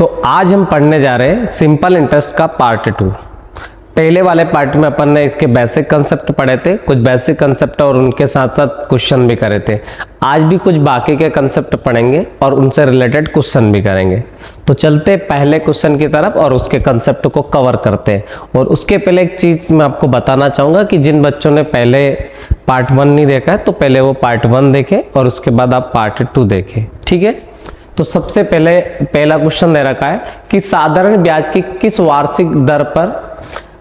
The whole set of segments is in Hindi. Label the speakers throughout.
Speaker 1: तो आज हम पढ़ने जा रहे हैं सिंपल इंटरेस्ट का पार्ट 2। पहले वाले पार्ट में अपन ने इसके बेसिक कंसेप्ट पढ़े थे, कुछ बेसिक कंसेप्ट और उनके साथ साथ क्वेश्चन भी करे थे। आज भी कुछ बाकी के कंसेप्ट पढ़ेंगे और उनसे रिलेटेड क्वेश्चन भी करेंगे। तो चलते पहले क्वेश्चन की तरफ और उसके कंसेप्ट को कवर करते हैं। और उसके पहले एक चीज मैं आपको बताना चाहूंगा कि जिन बच्चों ने पहले पार्ट 1 नहीं देखा है तो पहले वो पार्ट 1 देखें और उसके बाद आप पार्ट 2 देखें, ठीक है। तो सबसे पहले पहला क्वेश्चन दे रखा है कि साधारण ब्याज की किस वार्षिक दर पर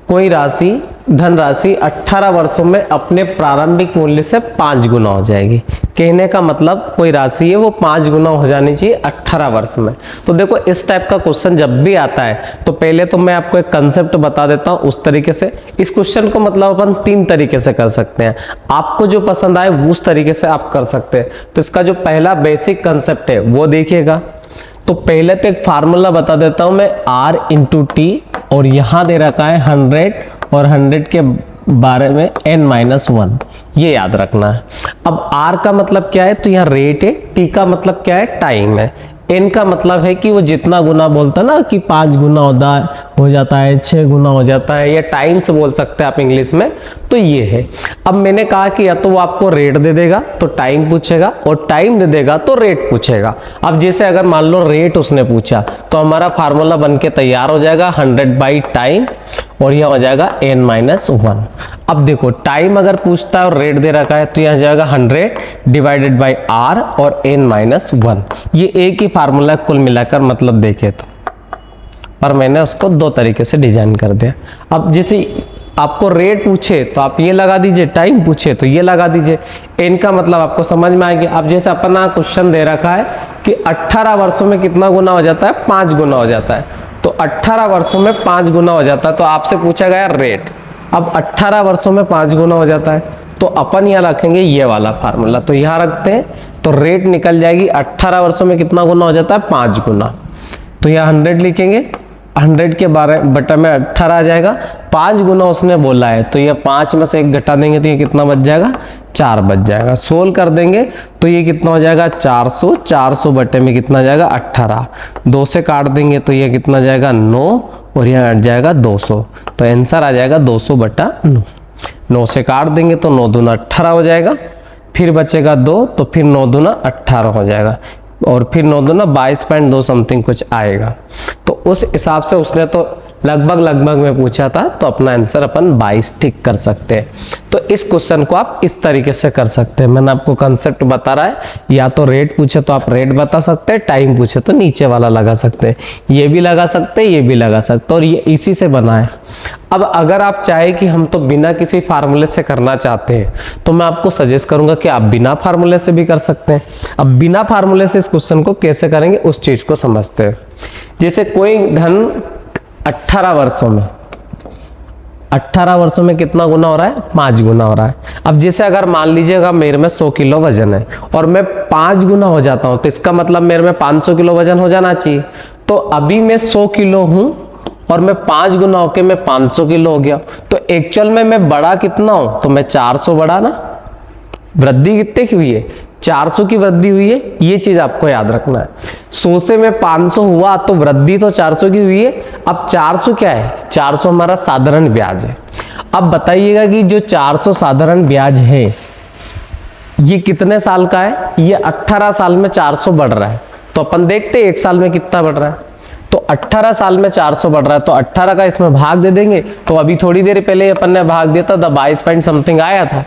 Speaker 1: कोई राशि धनराशि 18 वर्षों में अपने प्रारंभिक मूल्य से 5 गुना हो जाएगी। कहने का मतलब कोई राशि है वो 5 गुना हो जानी चाहिए 18 वर्ष में। तो देखो इस टाइप का क्वेश्चन जब भी आता है तो पहले तो मैं आपको एक कंसेप्ट बता देता हूँ। उस तरीके से इस क्वेश्चन को मतलब अपन 3 तरीके से कर सकते हैं। आपको जो पसंद आए उस तरीके से आप कर सकते हैं। तो इसका जो पहला बेसिक कंसेप्ट है वो देखिएगा। तो पहले तो एक फार्मूला बता देता हूं मैं, R इंटू टी, और यहां दे रखा है 100 और 100 के बारे में n-1, ये याद रखना है। अब R का मतलब क्या है, तो यहाँ रेट है, T का मतलब क्या है, टाइम है, n का मतलब है कि वो जितना गुना बोलता है ना कि 5 गुना हो जाता है, 6 गुना हो जाता है, या टाइम से बोल सकते हैं आप इंग्लिश में, तो ये है। अब मैंने कहा कि या तो वो आपको रेट दे देगा तो टाइम पूछेगा, और टाइम दे देगा तो रेट पूछेगा। अब जैसे अगर मान लो रेट उसने पूछा तो हमारा फार्मूला बन के तैयार हो जाएगा 100 बाई टाइम, और यह हो जाएगा n-1। अब देखो टाइम अगर पूछता है और रेट दे रखा है तो यह जाएगा 100 डिवाइडेड बाई r और n-1। ये एक ही फार्मूला कुल मिलाकर मतलब देखे तो, पर मैंने उसको 2 तरीके से डिजाइन कर दिया। अब जैसे आपको रेट पूछे तो आप ये लगा दीजिए, टाइम पूछे तो ये लगा दीजिए, n का मतलब आपको समझ में आएगी। अब जैसे अपना क्वेश्चन दे रखा है कि 18 वर्षों में कितना गुना हो जाता है, 5 गुना हो जाता है। तो 18 वर्षों में 5 गुना हो जाता है, तो आपसे पूछा गया रेट। अब 18 वर्षों में 5 गुना हो जाता है तो अपन यहाँ रखेंगे ये वाला फार्मूला, तो यहाँ रखते हैं तो रेट निकल जाएगी 18 वर्षों में कितना गुना हो जाता है, 5 गुना। तो यहाँ 100 लिखेंगे, 100 के बटा में 18 आ जाएगा, 5 गुना उसने बोला है तो ये 5 में से 1 घटा देंगे तो ये कितना बच जाएगा, 4 बच जाएगा। सोल्व कर देंगे तो ये कितना हो जाएगा, 400, 400 बटे में कितना जाएगा, 18, 2 से काट देंगे तो ये कितना जाएगा, 9, और यहाँ हट जाएगा 200, तो आंसर आ जाएगा 200 बटा 9। 9 से काट देंगे तो 9 दूना 18 हो जाएगा, फिर बचेगा 2, तो फिर 9 दूना 18 हो जाएगा, और फिर 9 दूना 22.2 समथिंग कुछ आएगा। तो उस हिसाब से उसने तो लगभग में पूछा था, तो अपना आंसर अपन 22 टिक कर सकते हैं। तो इस क्वेश्चन को आप इस तरीके से कर सकते हैं। मैंने आपको कंसेप्ट बता रहा है, या तो रेट पूछे तो आप रेट बता सकते हैं, टाइम पूछे तो नीचे वाला लगा सकते हैं, ये भी लगा सकते हैं, ये भी लगा सकते हैं, और ये इसी से बना है। अब अगर आप चाहे कि हम तो बिना किसी फार्मूले से करना चाहते हैं तो मैं आपको सजेस्ट करूंगा कि आप बिना फार्मूले से भी कर सकते हैं। अब बिना फार्मूले से इस क्वेश्चन को कैसे करेंगे उस चीज को समझते हैं। जैसे कोई धन 18 वर्षों में कितना गुना हो रहा है, 5 गुना हो रहा है। अब जैसे अगर मान लीजिएगा मेरे में 100 किलो वजन है और मैं 5 गुना हो जाता हूं तो इसका मतलब मेरे में 500 किलो वजन हो जाना चाहिए। तो अभी मैं 100 किलो हूं और मैं 5 गुना होके मैं 500 किलो हो गया, तो एक्चुअल में मैं बड़ा कितना हूं, तो मैं 400 बड़ा ना। वृद्धि कितने की हुई है, 400 की वृद्धि हुई है, ये चीज आपको याद रखना है। 100 से में 500 हुआ तो वृद्धि तो 400 की हुई है। अब 400 क्या है, 400 हमारा साधारण ब्याज है। अब बताइएगा कि जो 400 साधारण ब्याज है ये कितने साल का है, ये 18 साल में 400 बढ़ रहा है। तो अपन देखते हैं 1 साल में कितना बढ़ रहा है। तो 18 साल में 400 बढ़ रहा है, तो 18 का इसमें भाग दे देंगे। तो अभी थोड़ी देर पहले अपन ने भाग दिया था, 22 पॉइंट समथिंग आया था,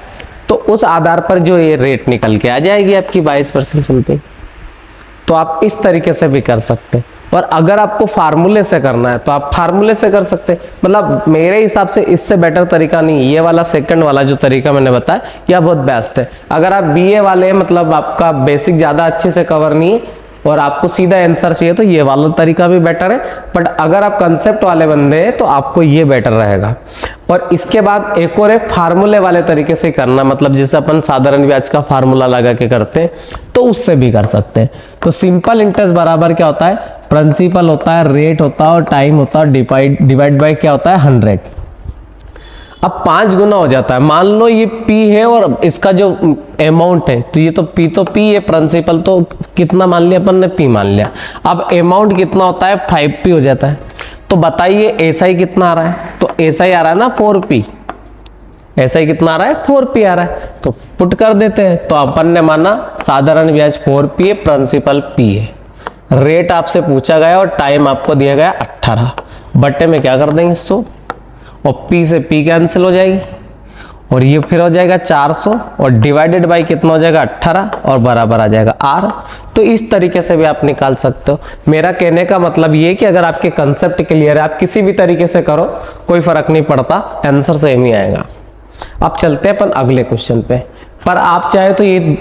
Speaker 1: तो उस आधार पर जो ये रेट निकल के आ जाएगी आपकी 22% समथिंग। तो आप इस तरीके से भी कर सकते हैं। और अगर आपको फार्मूले से करना है तो आप फार्मूले से कर सकते हैं। मतलब मेरे हिसाब से इससे बेटर तरीका नहीं है, ये वाला सेकंड वाला जो तरीका मैंने बताया यह बहुत बेस्ट है। अगर आप बीए वाले मतलब आपका बेसिक ज्यादा अच्छे से कवर नहीं है और आपको सीधा आंसर चाहिए तो ये वाला तरीका भी बेटर है, बट अगर आप कंसेप्ट वाले बंदे हैं तो आपको ये बेटर रहेगा। और इसके बाद एक और है फार्मूले वाले तरीके से करना, मतलब जैसे अपन साधारण ब्याज का फार्मूला लगा के करते हैं तो उससे भी कर सकते हैं। तो सिंपल इंटरेस्ट बराबर क्या होता है, प्रिंसिपल होता है, रेट होता है और टाइम होता है, डिवाइड बाय क्या होता है, 100। अब 5 गुना हो जाता है। मान लो ये P है और इसका जो अमाउंट है, तो ये तो P है, प्रिंसिपल तो कितना मान लिया अपन ने, P मान लिया। अब अमाउंट कितना होता है, 5P हो जाता है। तो बताइए SI कितना आ रहा है, तो SI आ रहा है ना 4P, SI कितना आ रहा है, 4P आ रहा है, तो पुट कर देते हैं। तो अपन ने माना साधारण ब्याज 4P है, प्रिंसिपल P है, रेट आपसे पूछा गया और टाइम आपको दिया गया 18, बट्टे में क्या कर देंगे 100, और P से P कैंसिल हो जाएगी और ये फिर हो जाएगा 400 और डिवाइडेड बाय कितना हो जाएगा 18 और बराबर आ जाएगा R। तो इस तरीके से भी आप निकाल सकते हो। मेरा कहने का मतलब ये कि अगर आपके कंसेप्ट क्लियर है, आप किसी भी तरीके से करो कोई फर्क नहीं पड़ता, आंसर सेम ही आएगा। अब चलते हैं अपन अगले क्वेश्चन पे, पर आप चाहे तो ये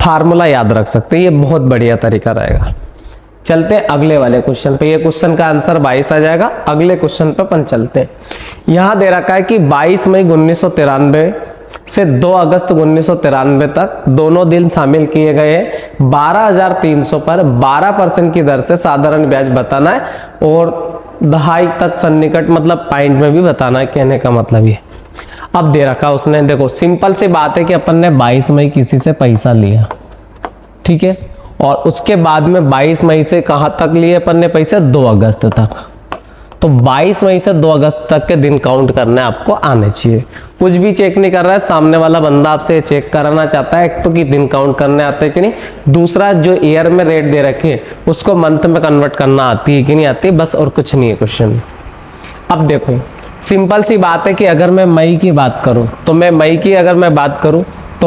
Speaker 1: फार्मूला याद रख सकते हैं, ये बहुत बढ़िया तरीका रहेगा। चलते हैं अगले वाले क्वेश्चन पे, ये क्वेश्चन का आंसर 22 आ जाएगा। अगले क्वेश्चन पे अपन चलते हैं। यहां दे रखा है कि 22 मई 1993 से 2 अगस्त 1993 तक दोनों दिन शामिल किए गए 12,300 पर 12% की दर से साधारण ब्याज बताना है और दहाई तक सन्निकट मतलब पॉइंट में भी बताना है, कहने का मतलब ये। अब दे रखा उसने, देखो सिंपल सी बात है कि अपन ने 22 मई किसी से पैसा लिया, ठीक है, और उसके बाद में 22 मई से कहां तक लिए अपन ने पैसे, 2 अगस्त तक। तो 22 मई से 2 अगस्त तक के दिन काउंट करने आपको आने चाहिए। कुछ भी चेक नहीं कर रहा है, सामने वाला बंदा आपसे चेक कराना चाहता है, एक तो कि दिन काउंट करने आते हैं कि नहीं, दूसरा जो ईयर में रेट दे रखे हैं उसको मंथ में कन्वर्ट करना आती है कि नहीं आती, बस और कुछ नहीं है क्वेश्चन। अब देखो सिंपल सी बात है कि अगर मैं मई की बात करूं तो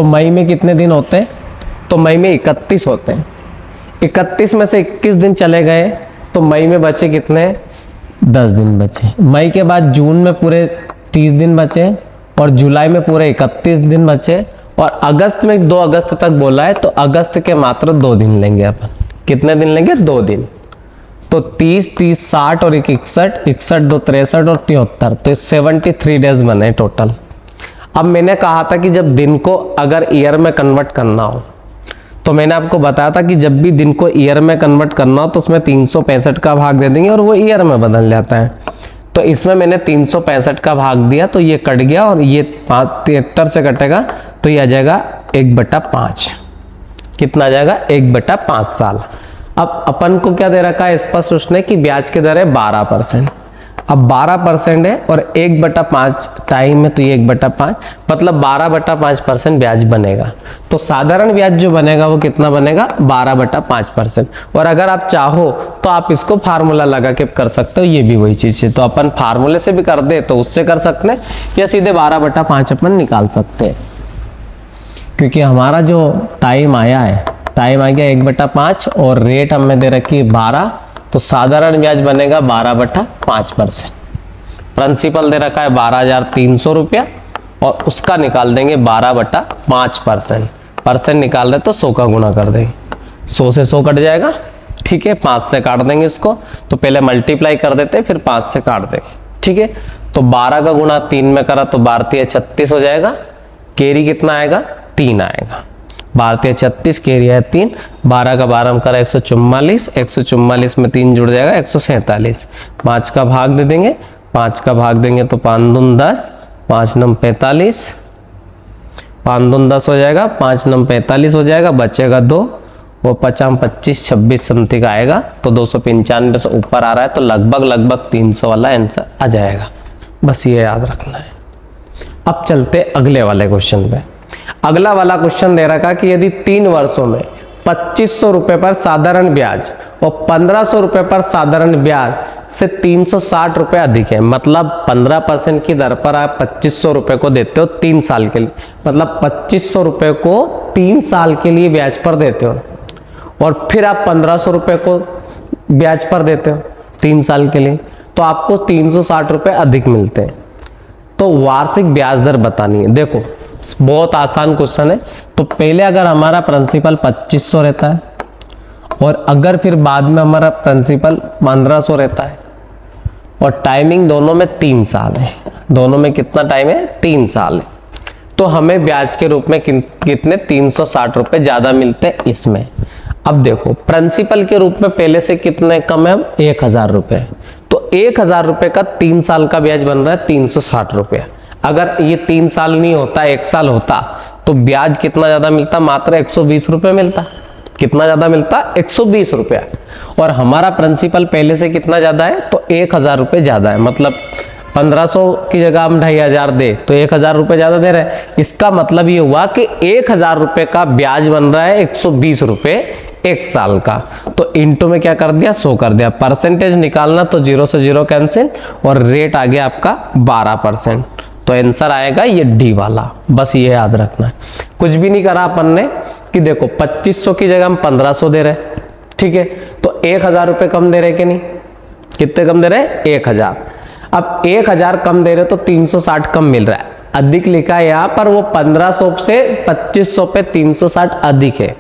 Speaker 1: मई में कितने दिन होते हैं, तो मई में 31 होते हैं। 31 में से 21 दिन चले गए तो मई में बचे कितने, 10 दिन बचे। मई के बाद जून में पूरे 30 दिन बचे और जुलाई में पूरे 31 दिन बचे और अगस्त में 2 अगस्त तक बोला है, तो अगस्त के मात्र 2 दिन लेंगे अपन। कितने दिन लेंगे, 2 दिन। तो 30, 30, 60 और 61, 61, 2, 63 और 73, तो 73 डेज बने टोटल। अब मैंने कहा था कि जब दिन को अगर ईयर में कन्वर्ट करना हो, तो मैंने आपको बताया था कि जब भी दिन को ईयर में कन्वर्ट करना हो तो उसमें 365 का भाग दे देंगे और वो ईयर में बदल जाता है। तो इसमें मैंने 365 का भाग दिया तो ये कट गया और ये 73 से कटेगा तो ये आ जाएगा 1/5। कितना आ जाएगा, 1/5 साल। अब अपन को क्या दे रखा है स्पष्ट उसने कि ब्याज की दर है 12%। अब 12% है और 1/5 टाइम है तो ये 1/5 मतलब 12/5% ब्याज बनेगा। तो साधारण ब्याज जो बनेगा वो कितना बनेगा, 12/5%। और अगर आप चाहो तो आप इसको फार्मूला लगा के कर सकते हो, ये भी वही चीज है। तो अपन फार्मूले से भी कर दे तो उससे कर सकते हैं या सीधे 12/5 अपन निकाल सकते हैं, क्योंकि हमारा जो टाइम आया है, टाइम आ गया 1/5 और रेट हमें दे रखी है 12, तो साधारण ब्याज बनेगा 12/5%। प्रिंसिपल दे रखा है 12,300 रुपया और उसका निकाल देंगे 12/5%। परसेंट निकाल रहे तो 100 का गुना कर देंगे, 100 से 100 कट जाएगा, ठीक है। 5 से काट देंगे इसको, तो पहले मल्टीप्लाई कर देते फिर 5 से काट देंगे, ठीक है। तो 12 का गुना 3 में करा तो 12 × 36 हो जाएगा, कैरी कितना आएगा, 3 आएगा। 12 × 36 कैरी है 3, 12 का 12 में करा 144, 144 में 3 जुड़ जाएगा 147। 5 का भाग दे देंगे, 5 का भाग देंगे तो 5 दून 10, 5 9 45, 5 दून 10 हो जाएगा, 5 9 45 हो जाएगा, बचेगा 2, वो 5 25 26 समथिंग आएगा। तो 295 से ऊपर आ रहा है तो लगभग 300 वाला आंसर आ जाएगा, बस ये याद रखना है। अब चलते अगले वाले क्वेश्चन पे। अगला वाला क्वेश्चन दे रखा कि यदि 3 वर्षों में 2500 रुपए पर साधारण ब्याज और 1500 रुपए पर साधारण ब्याज से 360 रुपए अधिक है, मतलब 15% की दर पर आप 2500 रुपए को देते हो 3 साल के लिए, मतलब 2500 रुपए को 3 साल के लिए ब्याज पर देते हो और फिर आप 1500 रुपए को ब्याज पर देते हो 3 साल के लिए, तो आपको 360 रुपए अधिक मिलते हैं। तो वार्षिक ब्याज दर बतानी है। देखो बहुत आसान क्वेश्चन है। तो पहले अगर हमारा प्रिंसिपल 2500 रहता है और अगर फिर बाद में हमारा प्रिंसिपल 1500 रहता है और टाइमिंग दोनों में 3 साल है, दोनों में कितना टाइम है, 3 साल है, तो हमें ब्याज के रूप में कितने 360 रुपए ज्यादा मिलते हैं इसमें। अब देखो प्रिंसिपल के रूप में पहले से कितने कम है, 1000 रुपए, तो 1000 रुपए का 3 साल का ब्याज बन रहा है 360 रुपए। अगर ये 3 साल नहीं होता 1 साल होता तो ब्याज कितना ज्यादा मिलता, मात्र 120 रुपये मिलता। कितना ज्यादा मिलता, 120 रुपया। और हमारा प्रिंसिपल पहले से कितना ज्यादा है, तो 1000 रुपये ज्यादा है। मतलब 1500 की जगह हम 2500 दे तो 1000 रुपये ज्यादा दे रहे हैं। इसका मतलब ये हुआ कि 1000 रुपये का ब्याज बन रहा है 120 रुपये 1 साल का। तो इंटू में क्या कर दिया, 100 कर दिया। परसेंटेज निकालना तो 0 से 0 कैंसिल, और रेट आ गया आपका 12%। तो आंसर आएगा ये डी वाला, बस ये याद रखना है। कुछ भी नहीं करा अपन ने कि देखो 2500 की जगह हम 1500 दे रहे हैं, ठीक है, तो 1000 रुपये कम दे रहे कि नहीं, कितने कम दे रहे हैं, 1000। अब 1000 कम दे रहे तो 360 कम मिल रहा है, अधिक लिखा है यहाँ पर, वो 1500 से 2500 पे 360 अधिक है।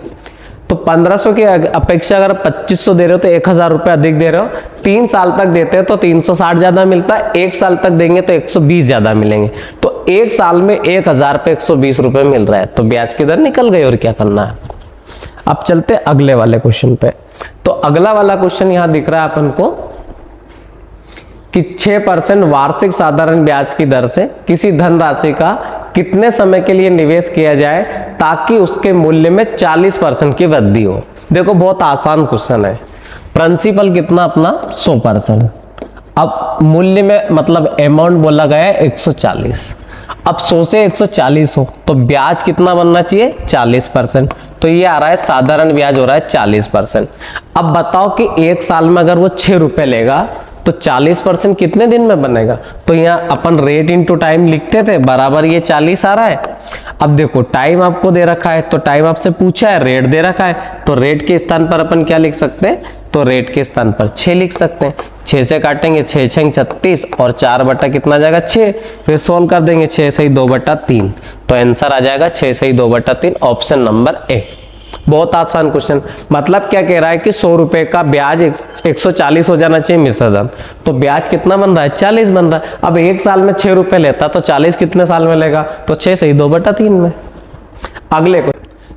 Speaker 1: तो 1500 की अपेक्षा अगर 2500 दे रहे हो तो 1000 रुपये अधिक दे रहे हो। 3 साल तक देते हैं तो 360 ज्यादा मिलता है, 1 साल तक देंगे तो 120 ज्यादा मिलेंगे। तो 1 साल में 1000 पे 120 रुपये मिल रहा है, तो ब्याज की दर निकल गई। और क्या करना है आपको। अब चलते अगले वाले क्वेश्चन पे। तो अगला वाला क्वेश्चन यहां दिख रहा है अपन को कि 6% वार्षिक साधारण ब्याज की दर से किसी धनराशि का कितने समय के लिए निवेश किया जाए ताकि उसके मूल्य में 40% की वृद्धि हो। देखो बहुत आसान क्वेश्चन है। प्रिंसिपल कितना अपना 100%, अब मूल्य में मतलब अमाउंट बोला गया है 140। अब 100 से 140 हो तो ब्याज कितना बनना चाहिए, 40%। तो ये आ रहा है साधारण ब्याज हो रहा है 40%। अब बताओ कि 1 साल में अगर वो 6 रुपए लेगा तो 40% कितने दिन में बनेगा। तो यहाँ अपन रेट इनटू टाइम लिखते थे, बराबर ये 40 आ रहा है। अब देखो टाइम आपको दे रखा है तो टाइम आपसे पूछा है, रेट दे रखा है, तो रेट के स्थान पर अपन क्या लिख सकते हैं, तो रेट के स्थान पर 6 लिख सकते हैं। 6 से काटेंगे, 6 6 36 और 4 बटा कितना जाएगा 6, फिर सोल्व कर देंगे 6 से 2/3। तो आंसर आ जाएगा 6 से 2/3, ऑप्शन नंबर ए। बहुत आसान क्वेश्चन। मतलब क्या कह रहा है कि 100 रुपए का ब्याज 140 हो जाना चाहिए मिश्रधन, तो ब्याज कितना बन रहा है, 40 बन रहा है। अब 1 साल में 6 रुपए लेता तो 40 कितने साल में लेगा, तो 6 से 2/3 में। अगले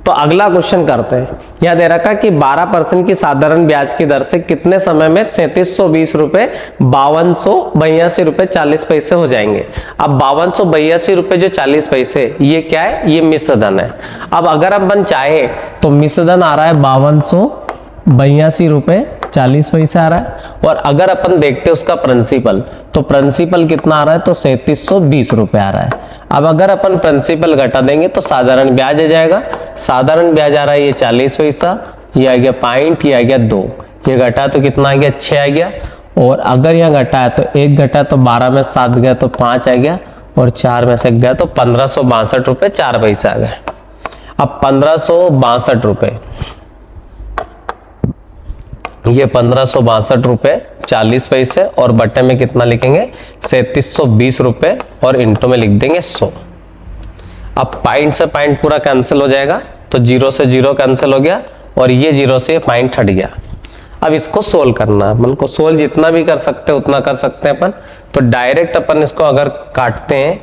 Speaker 1: तो अगला क्वेश्चन करते हैं। यह दे रखा कि 12% की साधारण ब्याज की दर से कितने समय में 3720 रुपए 5282 रुपए 40 पैसे हो जाएंगे। अब 5282 रुपए जो 40 पैसे, ये क्या है, ये मिश्रधन है। अब अगर अपन चाहे तो मिश्रधन आ रहा है 5282 रुपए 40 पैसे आ रहा है। और अगर अपन देखते हैं उसका प्रिंसिपल, तो प्रिंसिपल कितना आ रहा है, तो 3720 रुपए आ रहा है। अब अगर अपन प्रिंसिपल घटा देंगे तो साधारण ब्याज आ जाएगा। साधारण ब्याज आ रहा है ये 40 पैसा, ये आ गया पॉइंट, ये आ गया 2, ये घटा तो कितना आ गया 6 आ गया। और अगर यहाँ घटा है तो 1 घटा तो 12 में 7 गया तो 5 आ गया, और 4 में से गया तो 1562 रुपए 4 पैसे आ गए। अब 1562 रुपए, ये 1562 रुपए 40 पैसे, और बट्टे में कितना लिखेंगे 3720 रुपए, और इंटू में लिख देंगे 100। अब पॉइंट से पॉइंट पूरा कैंसिल हो जाएगा, तो 0 से 0 कैंसिल हो गया, और ये 0 से पॉइंट हट गया। अब इसको सोल्व करना है अपन को। सोल्व जितना भी कर सकते हैं उतना कर सकते हैं अपन। तो डायरेक्ट अपन इसको अगर काटते हैं,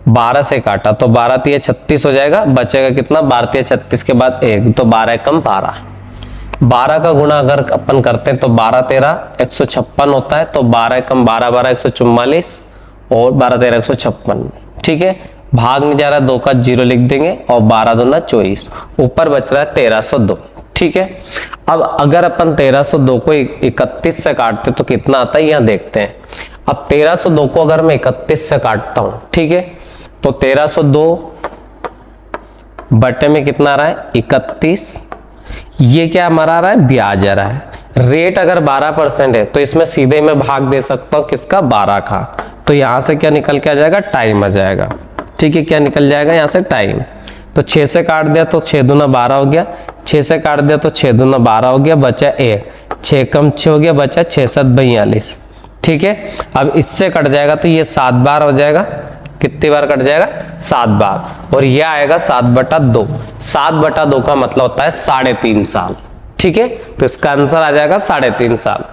Speaker 1: 12 से काटा तो 12 तिया 36 हो जाएगा, बचेगा कितना 12 तिया 36 के बाद 1, तो 12 कम 12। 12 का गुणा अगर अपन करते हैं तो 12 13 156 होता है, तो 12 कम 12 12 144, और 12 13 156, ठीक है। भाग नहीं जा रहा, 2 का 0 लिख देंगे, और 12 दूना 24, ऊपर बच रहा है 1302, ठीक है। अब अगर अपन 1302 को 31 से काटते तो कितना आता है, यहाँ देखते हैं। अब 1302 को अगर मैं 31 से काटता हूं, ठीक है, तो 1302 बटे में कितना आ रहा है 31, ये क्या हमारा आ रहा है, ब्याज आ रहा है। रेट अगर 12% है तो इसमें सीधे मैं भाग दे सकता हूं किसका, 12 का। तो यहां से क्या निकल के आ जाएगा, टाइम आ जाएगा, ठीक है। क्या निकल जाएगा यहां से, टाइम। तो 6 से काट दिया तो 6 दूना 12 हो गया, 6 से काट दिया तो 6 दूना 12 हो गया, बचा 1, 6 कम 6 हो गया, बचा 6 7 42, ठीक है। अब इससे कट जाएगा तो ये 7 बार हो जाएगा, कितनी बार कट जाएगा, 7 बार, और यह आएगा 7/2। 7/2 का मतलब होता है 3.5 साल, ठीक है। तो इसका आंसर आ जाएगा 3.5 साल।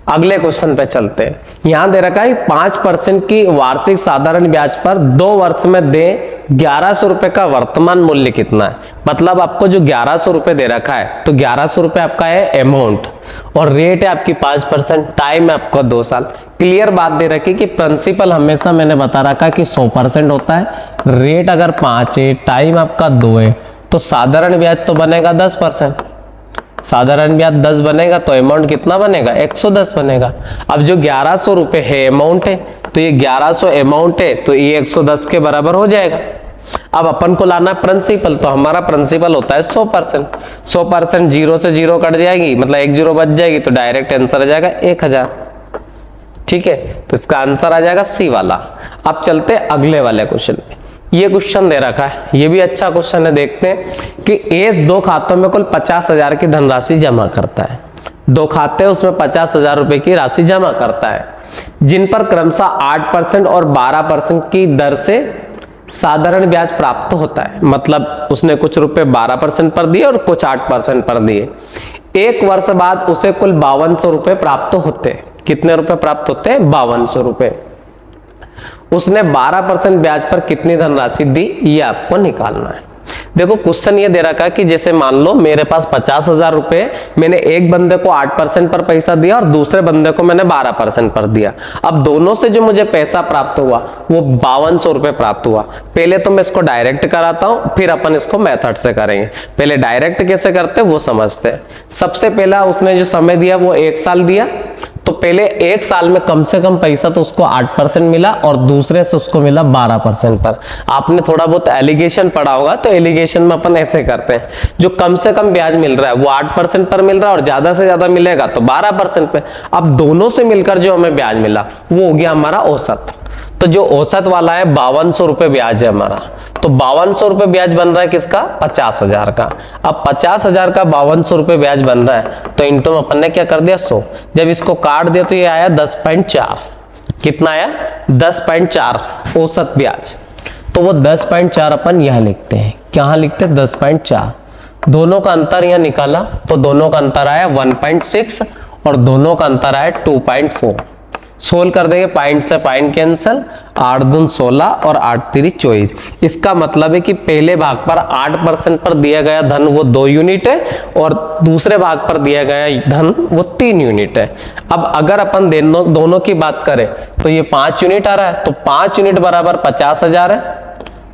Speaker 1: अगले क्वेश्चन पे चलते हैं। यहां दे रखा है 5% की वार्षिक साधारण ब्याज पर 2 वर्ष में दे 1100 रुपए का वर्तमान मूल्य कितना है। मतलब आपको जो 1100 रुपए दे रखा है, तो 1100 रुपए आपका है अमाउंट और रेट है आपकी 5%, टाइम है आपका 2 साल। क्लियर बात दे रखी कि प्रिंसिपल हमेशा मैंने बता रखा कि 100% होता है, रेट अगर 5 है, टाइम आपका 2 है, तो साधारण ब्याज तो बनेगा 10%। साधारण ब्याज 10 बनेगा तो अमाउंट कितना बनेगा, 110 बनेगा। अब जो 1100 रुपए है अमाउंट है, तो ये 1100 अमाउंट है, तो ये 110 के बराबर हो जाएगा। अब अपन को लाना प्रिंसिपल, तो हमारा प्रिंसिपल होता है 100%। 100% 0 से 0 कट जाएगी, मतलब 1 0 बच जाएगी, तो डायरेक्ट आंसर आ जाएगा 1000। ठीक है, तो इसका आंसर आ जाएगा सी वाला। अब चलते अगले वाले क्वेश्चन में। ये क्वेश्चन दे रखा है, ये भी अच्छा क्वेश्चन है। देखते हैं कि एस 2 खातों में कुल 50,000 की धनराशि जमा करता है। 2 खाते उसमें 50,000 रुपए की राशि जमा करता है, जिन पर क्रमशः 8% और 12% की दर से साधारण ब्याज प्राप्त होता है। मतलब उसने कुछ रुपए 12% पर दिए और कुछ 8% पर दिए। 1 वर्ष बाद उसे कुल 5200 रुपए प्राप्त होते हैं। कितने रुपए प्राप्त होते हैं, 5200 रुपए। उसने 12% ब्याज पर कितनी धनराशि दी, ये आपको निकालना है। देखो क्वेश्चन ये दे रखा है कि जैसे मान लो मेरे पास 50,000 रुपए, मैंने एक बंदे को 8% पर पैसा दिया और दूसरे बंदे को मैंने 12% पर दिया। अब दोनों से जो मुझे पैसा प्राप्त हुआ वो 5200 रुपए प्राप्त हुआ। पहले तो मैं इसको डायरेक्ट कराता हूं, फिर अपन इसको मेथड से करेंगे। पहले डायरेक्ट कैसे करते वो समझते हैं। सबसे पहला उसने जो समय दिया वो 1 साल दिया, तो पहले 1 साल में कम से कम पैसा तो उसको 8% मिला और दूसरे से उसको मिला 12% पर। आपने थोड़ा बहुत एलिगेशन पढ़ा होगा, तो एलिगेशन में अपन ऐसे करते हैं, जो कम से कम ब्याज मिल रहा है वो 8% पर मिल रहा है और ज्यादा से ज्यादा मिलेगा तो 12% पे। अब दोनों से मिलकर जो हमें ब्याज मिला वो हो गया हमारा औसत। तो जो औसत वाला है 5200 रुपए ब्याज है हमारा, तो 5200 रुपए ब्याज बन रहा है किसका, 50,000 का। अब 50,000 का 5200 रुपए ब्याज बन रहा है, तो इंटू में अपन ने क्या कर दिया 100। जब इसको काट दिया तो ये आया 10.4। कितना आया, 10.4 औसत ब्याज। तो वो 10.4 अपन यहां लिखते हैं। क्या लिखते हैं, 10.4। दोनों का अंतर यहां निकाला तो दोनों का अंतर आया 1.6 और दोनों का अंतर आया 2.4। सोल्व कर देंगे, पॉइंट से पॉइंट कैंसिल, 8 दून 16 और 8 3 24। इसका मतलब है कि पहले भाग पर 8% पर दिया गया धन वो 2 यूनिट है और दूसरे भाग पर दिया गया धन वो 3 यूनिट है। अब अगर अपन दोनों की बात करें तो ये 5 यूनिट आ रहा है, तो 5 यूनिट बराबर 50,000 है,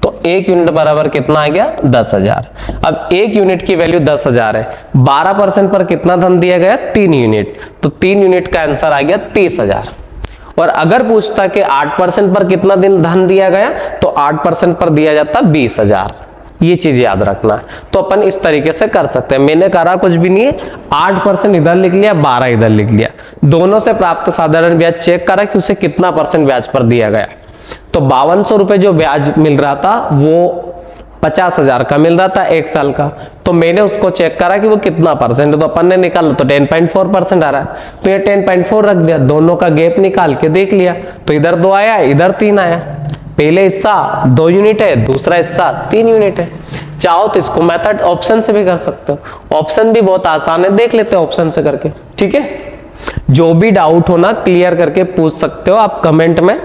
Speaker 1: तो 1 यूनिट बराबर कितना आ गया, 10,000। अब 1 यूनिट की वैल्यू 10,000 है, 12% पर कितना धन दिया गया, 3 यूनिट, तो 3 यूनिट का आंसर आ गया 30,000। और अगर पूछता कि 8% पर कितना दिन धन दिया गया, तो 8% पर दिया जाता 20,000। ये चीज याद रखना है। तो अपन इस तरीके से कर सकते हैं। मैंने करा कुछ भी नहीं है, 8% इधर लिख लिया, 12 इधर लिख लिया। दोनों से प्राप्त साधारण ब्याज चेक करा कि उसे कितना % ब्याज पर दिया गया। तो 5200 रुपए जो ब्याज मिल रहा था वो 50,000 का मिल रहा था 1 साल का, तो मैंने उसको चेक करा कि वो कितना %, तो अपन ने निकाला तो 10.4% आ रहा है, तो ये 10.4 रख दिया। दोनों का गैप निकाल के देख लिया, तो इधर 2 आया, इधर 3 आया। पहले हिस्सा 2 यूनिट है, दूसरा हिस्सा 3 यूनिट है। चाहो तो इसको मेथड ऑप्शन से भी कर सकते हो। ऑप्शन भी बहुत आसान है, देख लेते हैं ऑप्शन से करके। ठीक है, जो भी डाउट हो ना क्लियर करके पूछ सकते हो आप कमेंट में,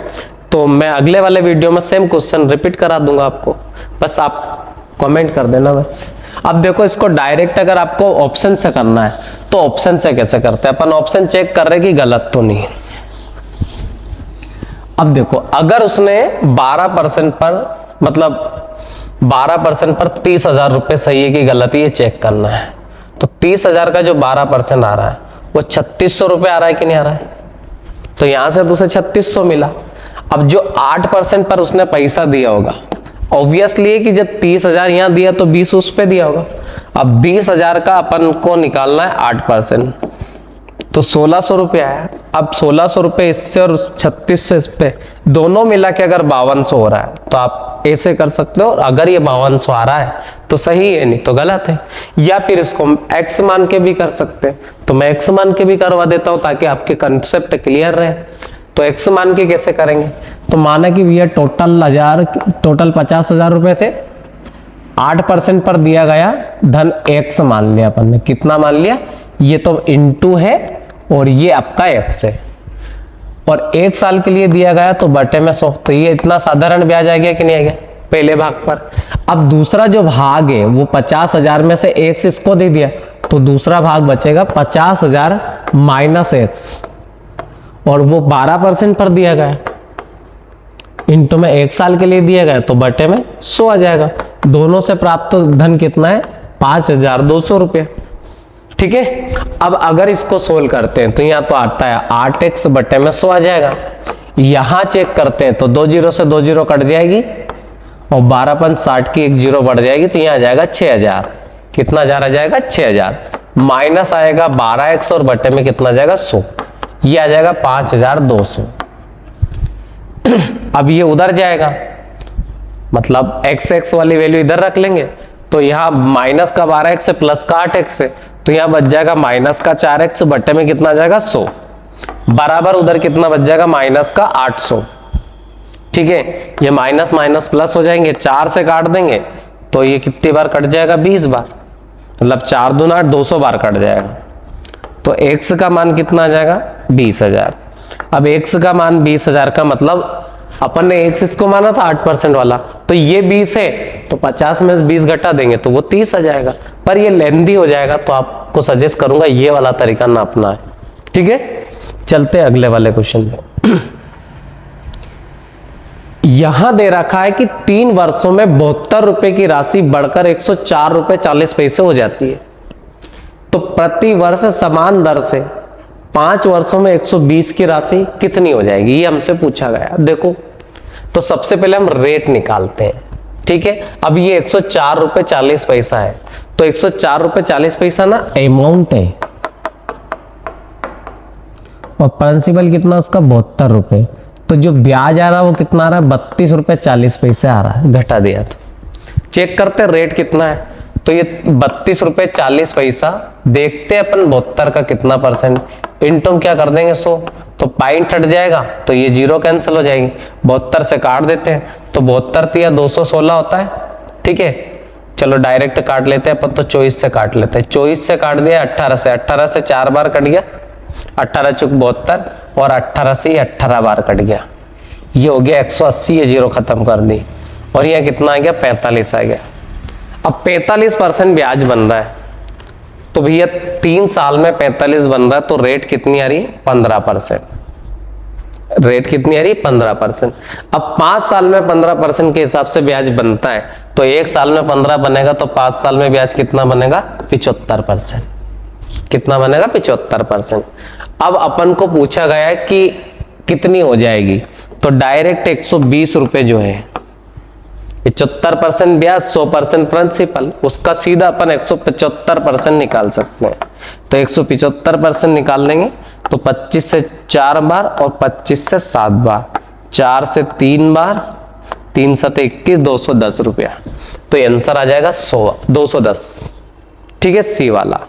Speaker 1: तो मैं अगले वाले वीडियो में सेम क्वेश्चन रिपीट करा दूंगा आपको, बस आप कमेंट कर देना बस। अब देखो इसको डायरेक्ट अगर आपको ऑप्शन से करना है तो ऑप्शन से कैसे करते हैं अपन, ऑप्शन चेक कर रहे कि गलत तो नहीं है। अब देखो अगर उसने 12% पर, मतलब 12% पर 30,000 रुपए सही है कि गलत है, ये चेक करना है। तो 30,000 का जो 12% आ रहा है वो 3600 रुपए आ रहा है कि नहीं आ रहा है, तो यहां से तो उसे 3600 मिला। अब जो 8% पर उसने पैसा दिया होगा, ऑब्वियसली है कि जब 30,000 यहां दिया तो 20 उस पे दिया होगा। अब 20,000 का अपन को निकालना है 8%, तो 1600 रुपये आया। अब 1600 रुपये इससे और 3600 इस पे, दोनों मिला के अगर 5200 हो रहा है तो आप ऐसे कर सकते हो। अगर ये 5200 आ रहा है तो सही है, नहीं तो गलत है। या फिर इसको x मान के भी कर सकते हैं, तो मैं x मान के भी करवा देता हूं ताकि आपके कंसेप्ट क्लियर रहे। तो x मान के कैसे करेंगे, तो माना कि भैया टोटल 50,000 रुपए थे, 8% पर दिया गया धन x मान लिया अपन ने। कितना मान लिया, ये तो इनटू है और ये आपका x है, और 1 साल के लिए दिया गया तो बटे में 100, तो ये इतना साधारण ब्याज आ गया कि नहीं आ गया, पहले भाग पर। अब दूसरा जो भाग है वो 50,000 में से x इसको दे दिया, तो दूसरा भाग बचेगा 50,000 माइनस x, और वो 12% पर दिया गया इंटू में 1 साल के लिए दिया गया, तो बटे में 100 आ जाएगा। दोनों से प्राप्त धन कितना है? 5,200 रुपये। ठीक है, अब अगर इसको सोल्व करते हैं तो यहाँ तो आता है 8x बटे में 100 आ जाएगा। यहाँ चेक करते हैं तो 2 जीरो से 2 जीरो कट जाएगी और 12/60 की 1 जीरो बढ़ जाएगी, तो यहाँ आ जाएगा 6,000। कितना हजार आ जाएगा? 6,000। माइनस आएगा 12x और बटे में कितना आ जाएगा? 100। ये आ जाएगा 5,200। अब ये उधर जाएगा, मतलब x वाली वैल्यू इधर रख लेंगे, तो यहाँ माइनस का 12x है प्लस का 8x है, तो यहाँ बच जाएगा माइनस का 4x बटे में कितना आ जाएगा? 100 बराबर उधर कितना बच जाएगा? माइनस का 800। ठीक है, ये माइनस माइनस प्लस हो जाएंगे, 4 से काट देंगे तो ये कितनी बार कट जाएगा? 20 बार, मतलब 4 दूना 8, 200 बार कट जाएगा। तो x का मान कितना आ जाएगा? 20,000। अब x का मान 20,000 का मतलब अपन ने x इसको माना था 8% वाला, तो ये 20 है तो 50 में 20 घटा देंगे तो वो 30 आ जाएगा। पर ये लेंथी हो जाएगा, तो आपको सजेस्ट करूंगा ये वाला तरीका ना अपना है। ठीक है, चलते हैं अगले वाले क्वेश्चन पे। यहां दे रखा है कि 3 वर्षों में 72 रुपए की राशि बढ़कर 104 रुपए 40 पैसे हो जाती है, तो प्रति वर्ष समान दर से 5 वर्षों में 120 की राशि कितनी हो जाएगी, ये हमसे पूछा गया। देखो, तो सबसे पहले हम रेट निकालते हैं। ठीक है, अब ये 104 रुपए 40 पैसा है, तो 104 रुपए 40 पैसा ना अमाउंट है, और प्रिंसिपल कितना उसका? 72 रुपए। तो जो ब्याज आ रहा है वो कितना आ रहा है? 32 रुपए 40 पैसे आ रहा है, घटा दिया। तो चेक करते हैं रेट कितना है, तो ये 32 रुपए 40 पैसा, देखते हैं अपन 72 का कितना परसेंट, इंटू क्या कर देंगे 100, तो पॉइंट हट जाएगा, तो ये जीरो कैंसिल हो जाएगी, 72 से काट देते हैं, तो 72 या 216 होता है। ठीक है, चलो डायरेक्ट काट लेते हैं अपन, तो 24 से काट लेते हैं। 24 से काट दिया 18 से, 18 से 4 बार कट गया, 18 चुक 72, और 18 से 18 बार कट गया, ये हो गया 180, ये जीरो खत्म कर दी, और यहाँ कितना आ गया? 45 आ गया। अब 45% ब्याज बन रहा है, तो भैया 3 साल में 45 बन रहा है, तो रेट कितनी आ रही है? 15%। रेट कितनी आ रही है? 15%। अब 5 साल में 15% के हिसाब से ब्याज बनता है, तो 1 साल में 15 बनेगा, तो 5 साल में ब्याज कितना बनेगा? 75%। कितना बनेगा? 75%। अब अपन को पूछा गया है कि कितनी हो जाएगी, तो डायरेक्ट 120 रुपए जो है, 75% ब्याज 100% प्रिंसिपल, उसका सीधा अपन 175% निकाल सकते हैं। तो 175% निकाल लेंगे, तो 25 से 4 बार और 25 से 7 बार, 4 से 3 बार, 3 7 21, 210 रुपया। तो आंसर आ जाएगा 210। ठीक है, सी वाला।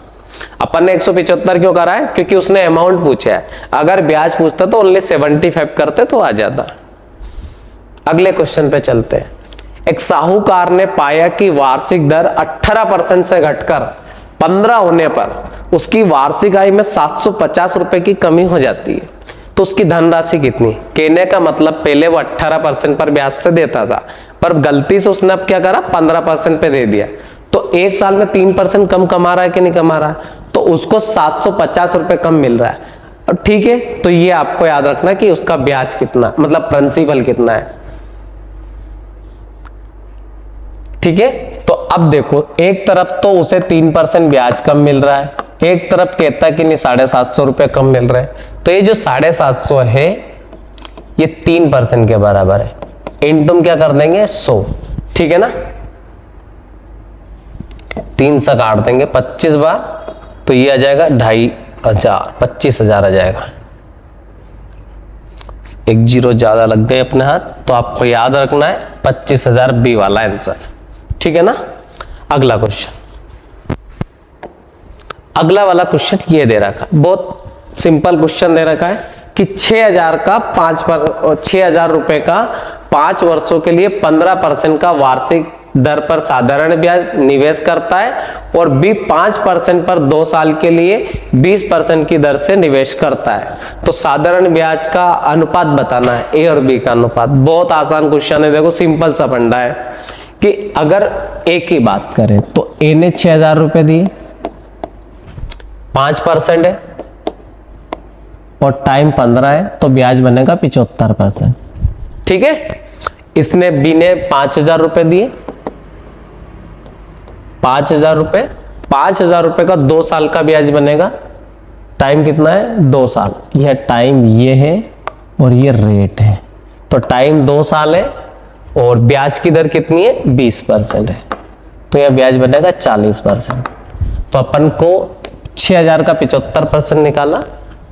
Speaker 1: अपन ने 175 क्यों करा है? क्योंकि उसने अमाउंट पूछा है, अगर ब्याज पूछता तो ओनली 75 करते तो आ जाता। अगले क्वेश्चन पे चलते हैं। एक साहूकार ने पाया कि वार्षिक दर 18% से घटकर 15 होने पर उसकी वार्षिक आय में 750 रुपए की कमी हो जाती है, तो उसकी धनराशि कितनी? कहने का मतलब पहले वो 18% पर ब्याज से देता था, पर गलती से उसने अब क्या करा? 15% पे दे दिया, तो 1 साल में 3% कम कमा रहा है कि नहीं कमा रहा है, तो उसको 750 रुपए कम मिल रहा है। ठीक है, तो ये आपको याद रखना कि उसका ब्याज कितना, मतलब प्रिंसिपल कितना है। ठीक है, तो अब देखो, एक तरफ तो उसे 3% ब्याज कम मिल रहा है, एक तरफ कहता है कि नहीं 750 रुपए कम मिल रहे हैं, तो ये जो 750 है ये 3% के बराबर है, इंटू क्या कर देंगे? 100। ठीक है ना, 3 से काट देंगे 25 बार, तो ये आ जाएगा 2,500, 25,000 आ जाएगा। एक जीरो ज्यादा लग गए अपने हाथ, तो आपको याद रखना है 25,000 बी वाला आंसर। ठीक है ना। अगला क्वेश्चन, अगला वाला क्वेश्चन ये दे रखा, बहुत सिंपल क्वेश्चन दे रखा है कि 6,000 रुपए का 5 वर्षों के लिए 15% का वार्षिक दर पर साधारण ब्याज निवेश करता है और बी 5% पर 2 साल के लिए 20% की दर से निवेश करता है। तो साधारण ब्याज का अनुपात बताना है, ए और बी का अनुपात। बहुत आसान क्वेश्चन है, देखो सिंपल सा फंडा है कि अगर ए की बात करें तो ए ने 6,000 रुपए दिए, 5% है और टाइम 15 है, तो ब्याज बनेगा 75%। ठीक है, इसने बी ने 5,000 रुपए दिए, 5,000 रुपए, 5,000 रुपए का 2 साल का ब्याज बनेगा। टाइम कितना है? 2 साल। यह टाइम ये है और ये रेट है, तो टाइम 2 साल है और ब्याज की दर कितनी है? 20% है, तो यह ब्याज बनेगा 40%। तो अपन को 6,000 का 75% निकाला,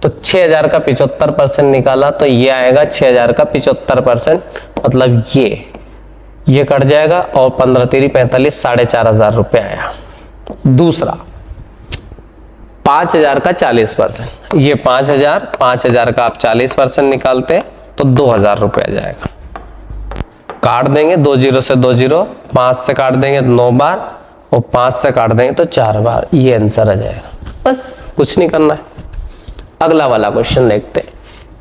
Speaker 1: तो 6,000 का 75% निकाला तो ये आएगा 6,000 का 75%, मतलब ये कट जाएगा और 15 3 45, 4,500 रुपये आया। दूसरा 5,000 का 40%, ये 5,000, 5,000 का आप 40% निकालते तो 2,000 रुपये आ जाएगा। काट देंगे 2 0 से 2 0, 5 से काट देंगे 9 बार और 5 से काट देंगे तो 4 बार, ये आंसर आ जाएगा। बस कुछ नहीं करना है। अगला वाला क्वेश्चन देखते हैं।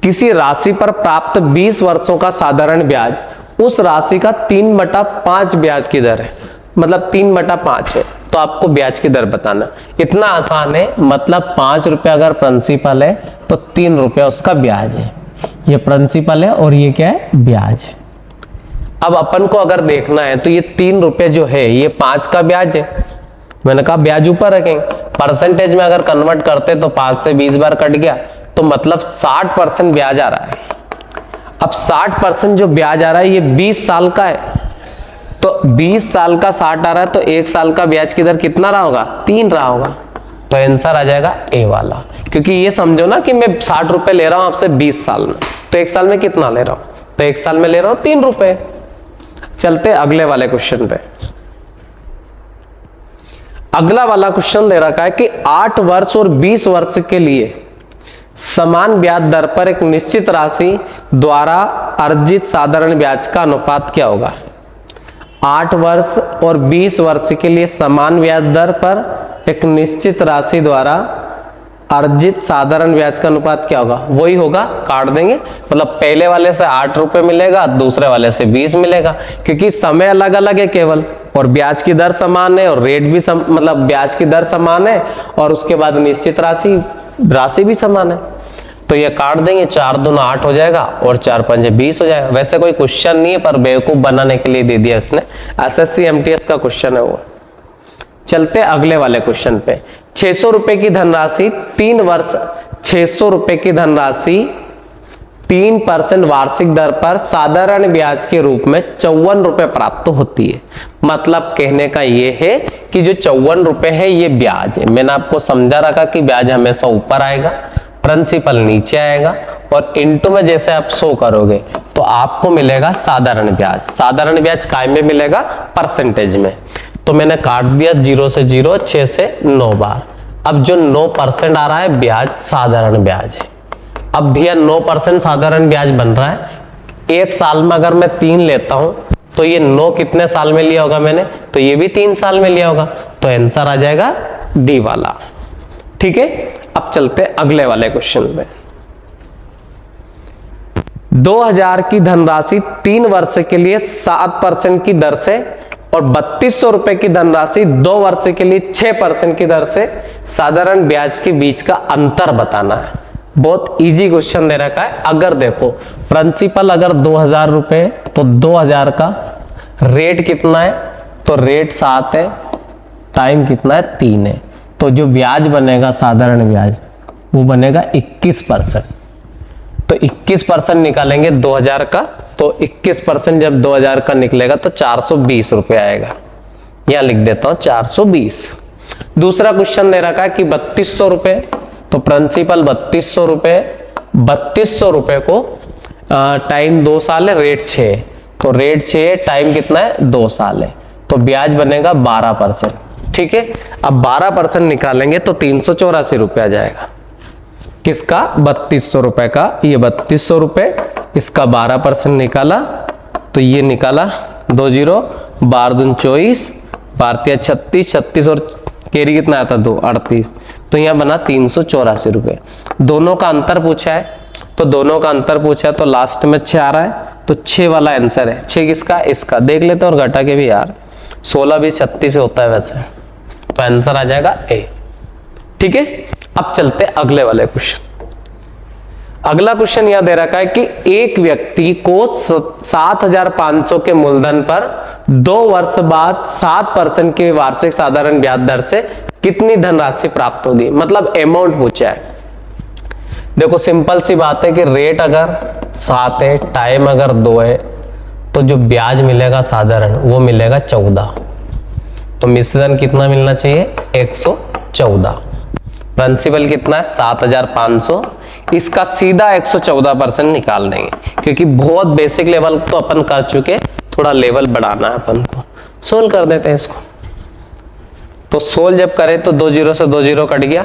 Speaker 1: किसी राशि पर प्राप्त 20 वर्षों का साधारण ब्याज उस राशि का 3/5 ब्याज की दर है, मतलब 3/5 है, तो आपको ब्याज की दर बताना। इतना आसान है, मतलब 5 रुपये अगर प्रिंसिपल है तो 3 रुपये उसका ब्याज है। ये प्रिंसिपल है और ये क्या है? ब्याज है। अब अपन को अगर देखना है तो ये 3 रुपये जो है ये 5 का ब्याज है। मैंने कहा ब्याज ऊपर रखेंगे, परसेंटेज में अगर कन्वर्ट करते तो 5 से 20 बार कट गया, तो मतलब 60% ब्याज आ रहा है। अब 60% जो ब्याज आ रहा है ये 20 साल का है, तो 20 साल का 60 आ रहा है, तो 1 साल का ब्याज की दर कितना रहा होगा? 3 रहा होगा। तो आंसर आ जाएगा ए वाला, क्योंकि ये समझो ना कि मैं 60 रुपए ले रहा हूं आपसे 20 साल में, तो 1 साल में कितना ले रहा हूं? तो 1 साल में ले रहा हूं 3 रुपए। चलते अगले वाले क्वेश्चन पे। अगला वाला क्वेश्चन दे रखा है कि 8 वर्ष और 20 वर्ष के लिए समान ब्याज दर पर एक निश्चित राशि द्वारा अर्जित साधारण ब्याज का अनुपात क्या होगा? 8 वर्ष और 20 वर्ष के लिए समान ब्याज दर पर एक निश्चित राशि द्वारा अर्जित साधारण ब्याज का अनुपात क्या होगा? वही होगा, काट देंगे, मतलब पहले वाले से 8 रुपए मिलेगा, दूसरे वाले से 20 मिलेगा, क्योंकि समय अलग अलग है केवल, और ब्याज की दर समान है और रेट भी मतलब ब्याज की दर समान है और उसके बाद निश्चित राशि भी समान है। तो ये काट देंगे, 4 दूना 8 हो जाएगा और 4 पंजे 20 हो जाएगा। वैसे कोई क्वेश्चन नहीं है, पर बेवकूफ बनाने के लिए दे दिया इसने, एसएससी एमटीएस का क्वेश्चन है वो। चलते अगले वाले क्वेश्चन पे। 600 रुपए की धनराशि 3 वर्ष, 600 रुपए की धनराशि 3% वार्षिक दर पर साधारण ब्याज के रूप में 54 रुपए प्राप्त होती है। मतलब कहने का ये है कि जो 54 रुपए है ये ब्याज है। मैंने आपको समझा रखा कि ब्याज हमेशा ऊपर आएगा, प्रिंसिपल नीचे आएगा, और इनटू में जैसे आप शो करोगे तो आपको मिलेगा साधारण ब्याज। साधारण ब्याज काय में मिलेगा? परसेंटेज में। तो मैंने काट दिया 0 से 0, 6 से 9 बार। अब जो 9% आ रहा है ब्याज साधारण ब्याज है। अब भैया 9% साधारण ब्याज बन रहा है, 1 साल में अगर मैं 3 लेता हूं तो ये 9 कितने साल में लिया होगा मैंने? तो ये भी 3 साल में लिया होगा, तो आंसर आ जाएगा डी वाला। ठीक है, अब चलते अगले वाले क्वेश्चन में। 2000 की धनराशि 3 वर्ष के लिए 7% की दर से और 3200 रुपए की धनराशि 2 वर्ष के लिए 6% की दर से साधारण ब्याज के बीच का अंतर बताना है। बहुत इजी क्वेश्चन दे रखा है। अगर देखो प्रिंसिपल अगर 2000 रुपए, तो 2000 का रेट कितना है? तो रेट 7 है, टाइम कितना है? 3 है, तो जो ब्याज बनेगा साधारण ब्याज वो बनेगा 21%। तो 21% निकालेंगे 2000 का, तो 21% जब 2000 का निकलेगा तो 420 रुपए आएगा। यहां लिख देता हूं 420। दूसरा क्वेश्चन दे रखा है कि 3200 रुपए, तो प्रिंसिपल 3200 रुपए, 3200 रुपए को टाइम 2 साल है, रेट 6 है, तो रेट 6 है, टाइम कितना है? 2 साल है, तो ब्याज बनेगा 12%। ठीक है, अब 12% निकालेंगे तो 384 रुपए आ जाएगा। किसका? 3200 रुपए का। ये 3200 रुपए, इसका 12% निकाला तो ये निकाला 2 जीरो, 12 दूनी 24, भारतीय 36, 36 और कैरी कितना आता 2, 38। तो यहाँ बना 384 रुपये। दोनों का अंतर पूछा है, तो दोनों का अंतर पूछा है तो लास्ट में 6 आ रहा है, तो 6 वाला आंसर है। 6 किसका? इसका। देख लेते और घटा के भी यार, 16 20 36 होता है वैसे, तो आंसर आ जाएगा ए। ठीक है, अब चलते अगले वाले क्वेश्चन। अगला क्वेश्चन यह दे रखा है कि एक व्यक्ति को 7,500 के मूलधन पर 2 वर्ष बाद 7% की वार्षिक साधारण ब्याज दर से कितनी धनराशि प्राप्त होगी, मतलब अमाउंट पूछा है। देखो सिंपल सी बात है कि रेट अगर 7 है, टाइम अगर 2 है, तो जो ब्याज मिलेगा साधारण वो मिलेगा 14। तो मिश्रण कितना मिलना चाहिए? 114। प्रिंसिपल कितना है? 7,500। इसका सीधा 114% निकाल देंगे, क्योंकि बहुत बेसिक लेवल तो अपन कर चुके, थोड़ा लेवल बढ़ाना है अपन को। सोल्व कर देते हैं इसको। तो सोल्व जब करें तो 2 जीरो से 2 जीरो कट गया।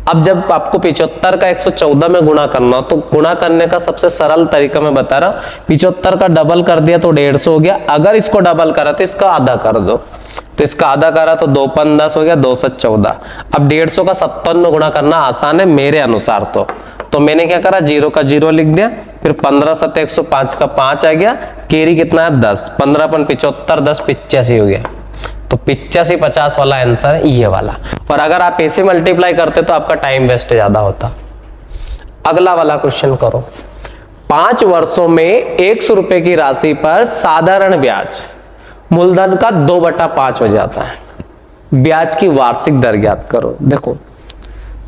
Speaker 1: अब जब आपको 75 का 114 में गुणा करना हो, तो गुणा करने का सबसे सरल तरीका मैं बता रहा हूं। 75 का डबल कर दिया तो 150 हो गया। अगर इसको डबल करा तो इसका आधा कर दो, तो इसका आधा करा तो 2 5 10 हो गया, 214। अब 150 का 57 में गुणा करना आसान है मेरे अनुसार। तो मैंने क्या करा, 0 का 0 लिख दिया, फिर 15 7 105 का 5 आ गया, कैरी कितना है 10, 15 पन 75, 10 85 हो गया। तो 85 50 वाला आंसर है ये वाला। और अगर आप ऐसे मल्टीप्लाई करते तो आपका टाइम वेस्ट ज्यादा होता। अगला वाला क्वेश्चन करो। 5 वर्षों में 100 रुपए की राशि पर साधारण ब्याज मूलधन का 2/5 हो जाता है। ब्याज की वार्षिक दर ज्ञात करो। देखो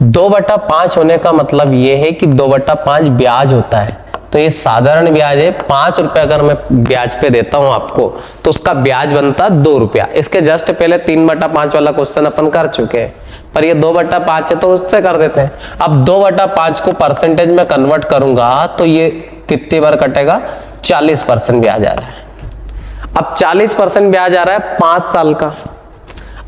Speaker 1: 2/5 होने का मतलब यह है कि 2/5 ब्याज होता है, तो ये साधारण ब्याज है। 5 रुपए अगर मैं ब्याज पे देता हूं आपको, तो उसका ब्याज बनता 2 रुपया। इसके जस्ट पहले 3/5 वाला क्वेश्चन अपन कर चुके हैं, पर ये 2/5 है तो उससे कर देते हैं। अब 2/5 को परसेंटेज में कन्वर्ट करूंगा तो ये कितनी बार कटेगा? 40% ब्याज आ रहा है। अब 40% ब्याज आ रहा है 5 साल का।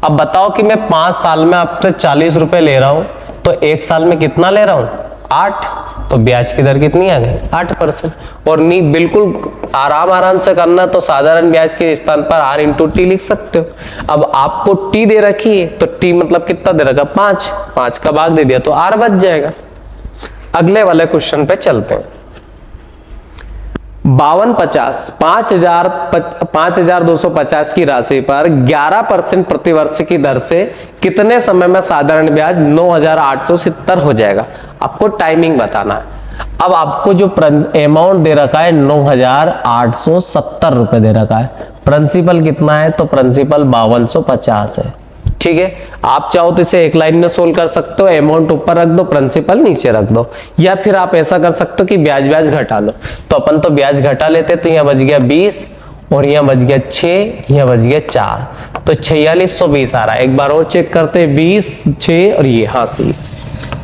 Speaker 1: अब बताओ कि मैं 5 साल में आपसे 40 रुपए ले रहा हूं, तो 1 साल में कितना ले रहा हूं? 8। तो ब्याज की दर कितनी आ गई? 8%। और नहीं बिल्कुल आराम से करना तो साधारण ब्याज के स्थान पर R इंटू टी लिख सकते हो। अब आपको टी दे रखी है, तो टी मतलब कितना दे रखा? 5। 5 का भाग दे दिया तो R बच जाएगा। अगले वाले क्वेश्चन पे चलते हैं। 5250 5,250 की राशि पर 11% प्रतिवर्ष की दर से कितने समय में साधारण ब्याज 9,870 हो जाएगा? आपको टाइमिंग बताना है। अब आपको जो अमाउंट दे रखा है 9,870 रुपए दे रखा है। प्रिंसिपल कितना है? तो प्रिंसिपल 5250 है। ठीक है, आप चाहो तो इसे एक लाइन में सोल्व कर सकते हो, अमाउंट ऊपर रख दो, प्रिंसिपल नीचे रख दो, या फिर आप ऐसा कर सकते हो कि ब्याज घटा लो। तो अपन तो ब्याज घटा लेते, तो यहाँ बच गया 20 और यहाँ बच गया 6, यहाँ बच गया 4, तो 4620 आ रहा है। एक बार और चेक करते हैं, 20 6 और ये हाँ सही,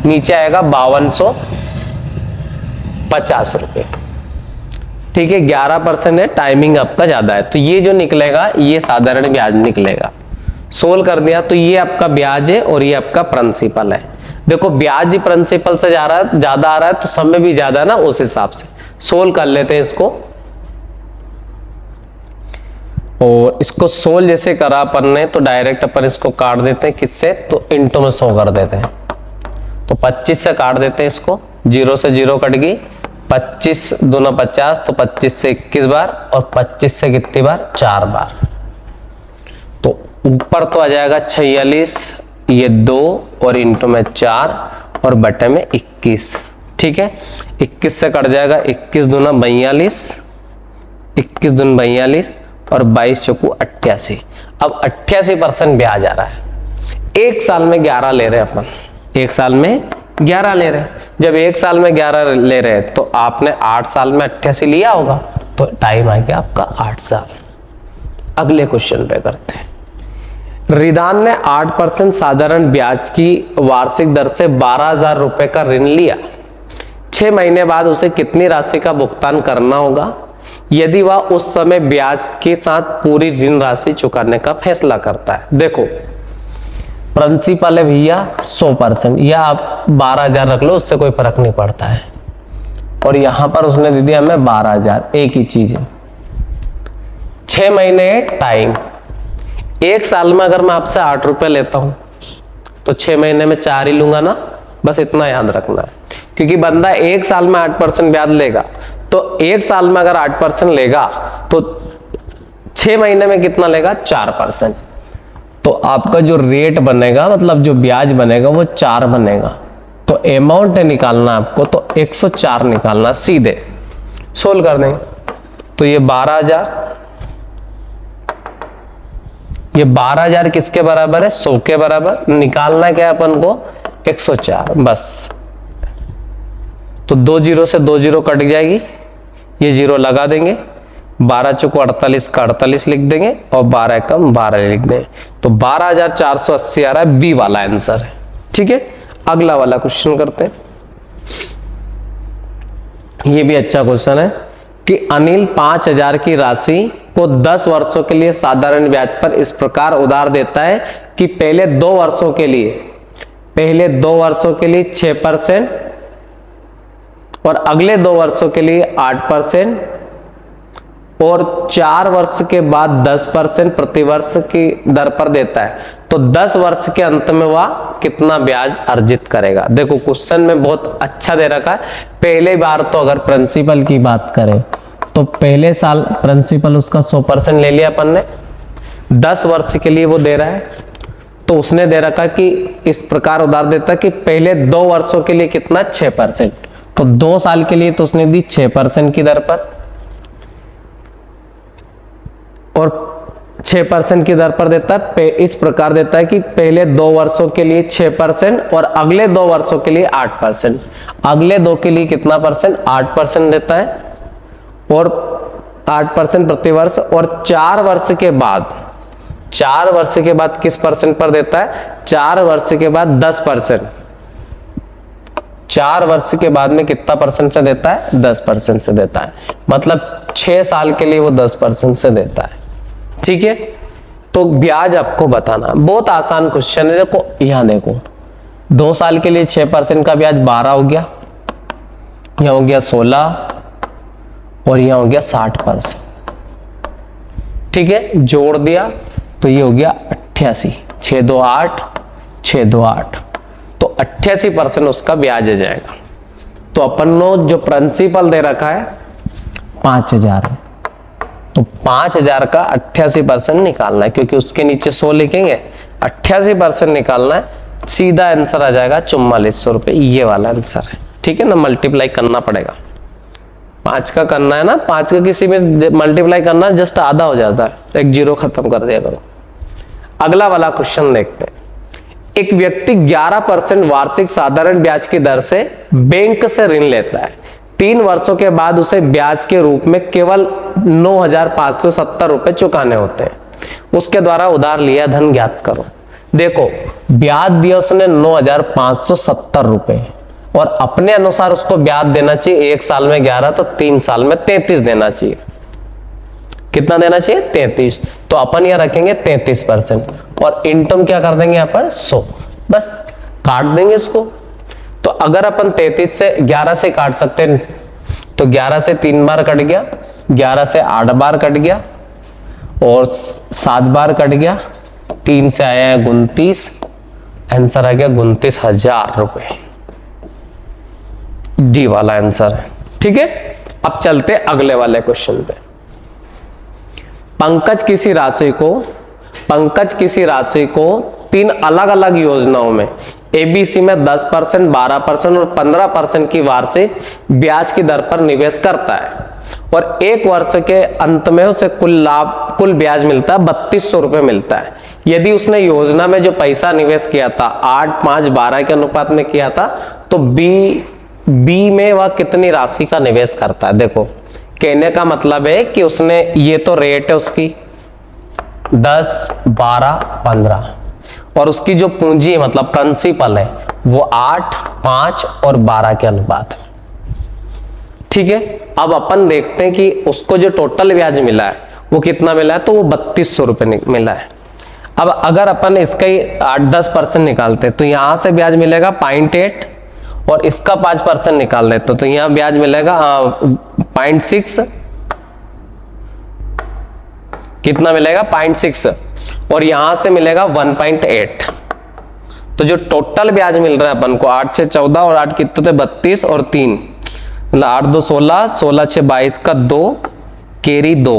Speaker 1: नीचे आएगा 5250 रुपए। ठीक है, 11% है, टाइमिंग आपका ज्यादा है, तो ये जो निकलेगा ये साधारण ब्याज निकलेगा। सोल्व कर दिया तो ये आपका ब्याज है और ये आपका प्रिंसिपल है। देखो ब्याज ही प्रिंसिपल से ज्यादा आ रहा है, तो समय भी ज्यादा ना, उस हिसाब से सोल्व कर लेते हैं इसको। और इसको सोल्व जैसे करा अपन ने, तो डायरेक्ट अपन इसको काट देते हैं किससे? तो इंटू में 100 कर देते हैं। तो 25 से काट देते हैं इसको, 0 से 0 कट गई, 25 दूना 50, तो 25 से 21 बार और 25 से कितनी बार? 4 बार। तो ऊपर तो आ जाएगा 46, ये 2 और इंटू में 4 और बटे में 21। ठीक है, 21 से कट जाएगा, 21 दूना 42, 21 दूना 42 और 22 चौकू 88। अब 88% ब्याज आ रहा है। 1 साल में 11 ले रहे हैं अपन, 1 साल में 11 ले रहे हैं। जब 1 साल में 11 ले रहे हैं तो आपने 8 साल में 88 लिया होगा, तो टाइम आ गया आपका 8 साल। अगले क्वेश्चन पे करते हैं। रिदान ने 8% साधारण ब्याज की वार्षिक दर से 12,000 रुपए का ऋण लिया। 6 महीने बाद उसे कितनी राशि का भुगतान करना होगा यदि वह उस समय ब्याज के साथ पूरी ऋण राशि चुकाने का फैसला करता है? देखो प्रिंसिपल है भैया 100%, या आप 12,000 रख लो, उससे कोई फर्क नहीं पड़ता है। और यहां पर उसने दे दिया हमें 12,000, एक ही चीज है। 6 महीने टाइम, एक साल में अगर मैं आपसे 8 रुपए लेता हूं तो 6 महीने में 4 ही लूंगा ना, बस इतना याद रखना है। क्योंकि बंदा एक साल में 8% ब्याज लेगा, तो एक साल में अगर 8% लेगा तो 6 महीने में कितना लेगा, 4%। तो आपका जो रेट बनेगा, मतलब जो ब्याज बनेगा वो 4 बनेगा। तो अमाउंट निकालना आपको, तो 104 निकालना, सीधे सोल्व कर देंगे। तो ये 12,000, ये 12,000 किसके बराबर है, 100 के बराबर। निकालना क्या है अपन को, 104 बस। तो 2 जीरो से 2 जीरो कट जाएगी, ये जीरो लगा देंगे, 12 चौको 48 का 48 लिख देंगे और 12 कम 12 लिख देंगे। तो 12,480 आ रहा है, बी वाला आंसर है। ठीक है, अगला वाला क्वेश्चन करते हैं। ये भी अच्छा क्वेश्चन है कि अनिल 5,000 की राशि को 10 वर्षों के लिए साधारण ब्याज पर इस प्रकार उधार देता है कि पहले 2 वर्षों के लिए 6% और अगले 2 वर्षों के लिए 8% और 4 वर्ष के बाद 10% प्रतिवर्ष की दर पर देता है। तो 10 वर्ष के अंत में वह कितना ब्याज अर्जित करेगा। देखो क्वेश्चन में बहुत अच्छा दे रखा है। पहले बार तो अगर प्रिंसिपल की बात करें तो पहले साल प्रिंसिपल उसका 100% ले लिया अपन ने, 10 वर्ष के लिए वो दे रहा है, तो उसने दे रखा कि इस प्रकार उधार देता कि पहले 2 वर्षों के लिए कितना, 6%। तो 2 साल के लिए तो उसने दी 6% की दर पर, और 6% की दर पर देता है। इस प्रकार देता है कि पहले 2 वर्षों के लिए 6% और अगले 2 वर्षों के लिए 8%। अगले 2 के लिए कितना परसेंट, 8% देता है, और 8% प्रतिवर्ष। और 4 वर्ष के बाद किस परसेंट पर देता है, 4 वर्ष के बाद 10%। 4 वर्ष के बाद में कितना परसेंट से देता है, 10% से देता है। मतलब 6 साल के लिए वो 10% से देता है। ठीक है, तो ब्याज आपको बताना, बहुत आसान क्वेश्चन है। देखो यहां देखो, 2 साल के लिए 6% का ब्याज 12 हो गया, यहां हो गया 16 और यहां हो गया 60%। ठीक है, जोड़ दिया तो ये हो गया 88, 6 2 8, 6 2 8, तो 88% उसका ब्याज आ जाएगा। तो अपन ने जो प्रिंसिपल दे रखा है 5,000 है, तो 5,000 का 88% निकालना है, क्योंकि उसके नीचे 100 लिखेंगे, 88% निकालना है, सीधा आंसर आ जाएगा 4400 रुपये। ये वाला आंसर है। ठीक है ना, मल्टीप्लाई करना पड़ेगा, 5 का करना है ना, 5 का किसी में मल्टीप्लाई करना जस्ट आधा हो जाता है, एक जीरो खत्म कर दिया करो। अगला वाला क्वेश्चन देखते हैं। एक व्यक्ति 11% वार्षिक साधारण ब्याज की दर से बैंक से ऋण लेता है। 3 वर्षों के बाद उसे ब्याज के रूप में केवल 9,570 रुपए चुकाने होते हैं। उसके द्वारा उधार लिया धन ज्ञात करो। देखो ब्याज दिया उसने 9,570 रुपए, और अपने अनुसार उसको ब्याज देना चाहिए, 1 साल में 11 तो 3 साल में 33 देना चाहिए। कितना देना चाहिए, 33। तो अपन यहां रखेंगे 33% और इंटम क्या कर देंगे यहाँ पर 100, बस काट देंगे इसको। तो अगर अपन 33 से 11 से काट सकते हैं तो 11 से 3 बार कट गया, 11 से 8 बार कट गया और 7 बार कट गया, 3 से आया है 29, आंसर आ गया 29,000 रुपए। डी वाला आंसर है। ठीक है, अब चलते अगले वाले क्वेश्चन पे। पंकज किसी राशि को 3 अलग अलग योजनाओं में एबीसी में 10%, 12% और 15% की वार्षिक ब्याज की दर पर निवेश करता है, और 1 वर्ष के अंत में उसे कुल ब्याज मिलता है 3,200 रुपए मिलता है। यदि उसने योजना में जो पैसा निवेश किया था 8, 5, 12 के अनुपात में किया था, तो बी में वह कितनी राशि का निवेश करता है। देखो कहने का मतलब है कि उसने, ये तो रेट है उसकी 10, 12, 15, और उसकी जो पूंजी मतलब प्रिंसिपल है वो 8, 5 और 12 के अनुपात। ठीक है, अब अपन देखते हैं कि उसको जो टोटल ब्याज मिला है वो कितना मिला है, तो वो 3,200 रुपए मिला है। अब अगर अपन इसका ही 8-10% निकालते तो यहां से ब्याज मिलेगा 0.8 और इसका 5% निकाल लेते तो यहां ब्याज मिलेगा 0.6 कितना मिलेगा 0.6 और यहां से मिलेगा 1.8। तो जो टोटल ब्याज मिल रहा है अपन को 8 से 14 और 8 कितने थे 32 और 3 मतलब 8 2 16 16 6 22 का 2 कैरी 2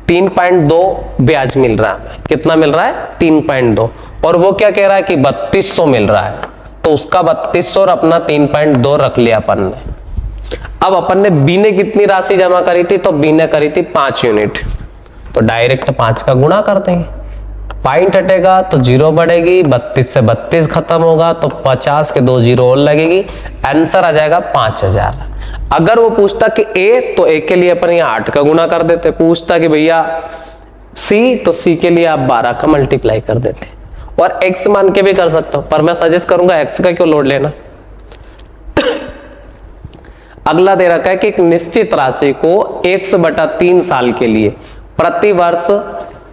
Speaker 1: 3.2 ब्याज मिल रहा है। कितना मिल रहा है 3.2 और वो क्या कह रहा है कि 3200 मिल रहा है तो उसका 3200 और अपना 3.2 रख लिया अपन ने। अब अपन ने बी ने कितनी राशि जमा करी थी तो बी ने करी थी 5 यूनिट तो डायरेक्ट 5 का गुणा कर देंगे। पॉइंट हटेगा तो 0 बढ़ेगी 32 से 32 खत्म होगा तो 50 के 2 0 और लगेगी आंसर आ जाएगा 5000। अगर वो पूछता कि ए तो ए के लिए अपन यहाँ 8 का गुणा कर देते, पूछता कि भैया सी तो सी के लिए आप 12 का मल्टीप्लाई कर देते और एक्स मान के भी कर सकते हो पर मैं सजेस्ट करूंगा एक्स का क्यों लोड लेना। अगला दे रखा है कि एक निश्चित राशि को x/3 साल के लिए प्रति वर्ष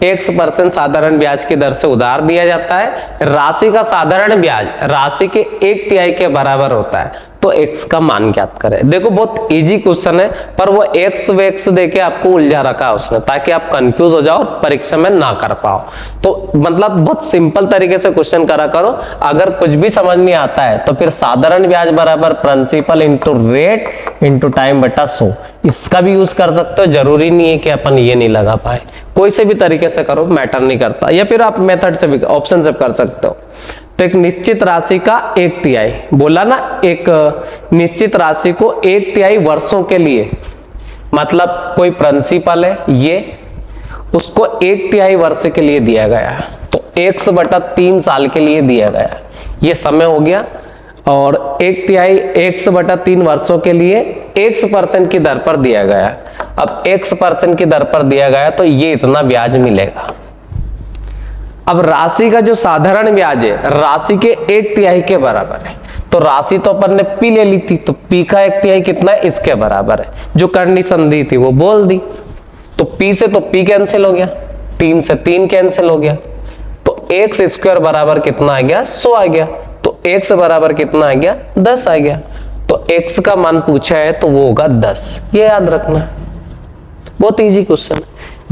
Speaker 1: x% साधारण ब्याज की दर से उधार दिया जाता है। राशि का साधारण ब्याज राशि के 1/3 के बराबर होता है तो x का मान ज्ञात करें। देखो बहुत इजी क्वेश्चन है पर वो x वेक्स देके आपको उलझा रखा है उसने ताकि आप कंफ्यूज हो जाओ और परीक्षा में ना कर पाओ। तो मतलब बहुत सिंपल तरीके से क्वेश्चन करा करो। अगर कुछ भी समझ नहीं आता है तो फिर साधारण ब्याज बराबर principal into rate into time बटा 100 इसका भी यूज कर सकते हो। जरूरी नहीं है कि अपन ये नहीं लगा पाए, कोई से भी तरीके से करो मैटर नहीं करता या फिर आप मेथड से भी ऑप्शन से कर सकते हो। तो एक निश्चित राशि का 1/3 बोला ना, एक निश्चित राशि को 1/3 वर्षों के लिए मतलब कोई प्रिंसिपल है ये उसको 1/3 वर्ष के लिए दिया गया तो x/3 साल के लिए दिया गया ये समय हो गया और 1/3 x/3 वर्षों के लिए x% की दर पर दिया गया। अब x% की दर पर दिया गया तो ये इतना ब्याज मिलेगा। अब राशि का जो साधारण ब्याज है राशि के 1/3 के बराबर है तो राशि तो अपन ने p ले ली थी तो p का 1/3 कितना है इसके बराबर है। जो कंडीशन दी थी वो बोल दी तो p से तो p कैंसिल हो गया 3 से 3 कैंसिल हो गया तो x² बराबर कितना आ गया 100 आ गया तो x बराबर कितना आ गया 10 आ गया। तो x का मान पूछा है तो वो होगा 10। ये याद रखना बहुत इजी क्वेश्चन।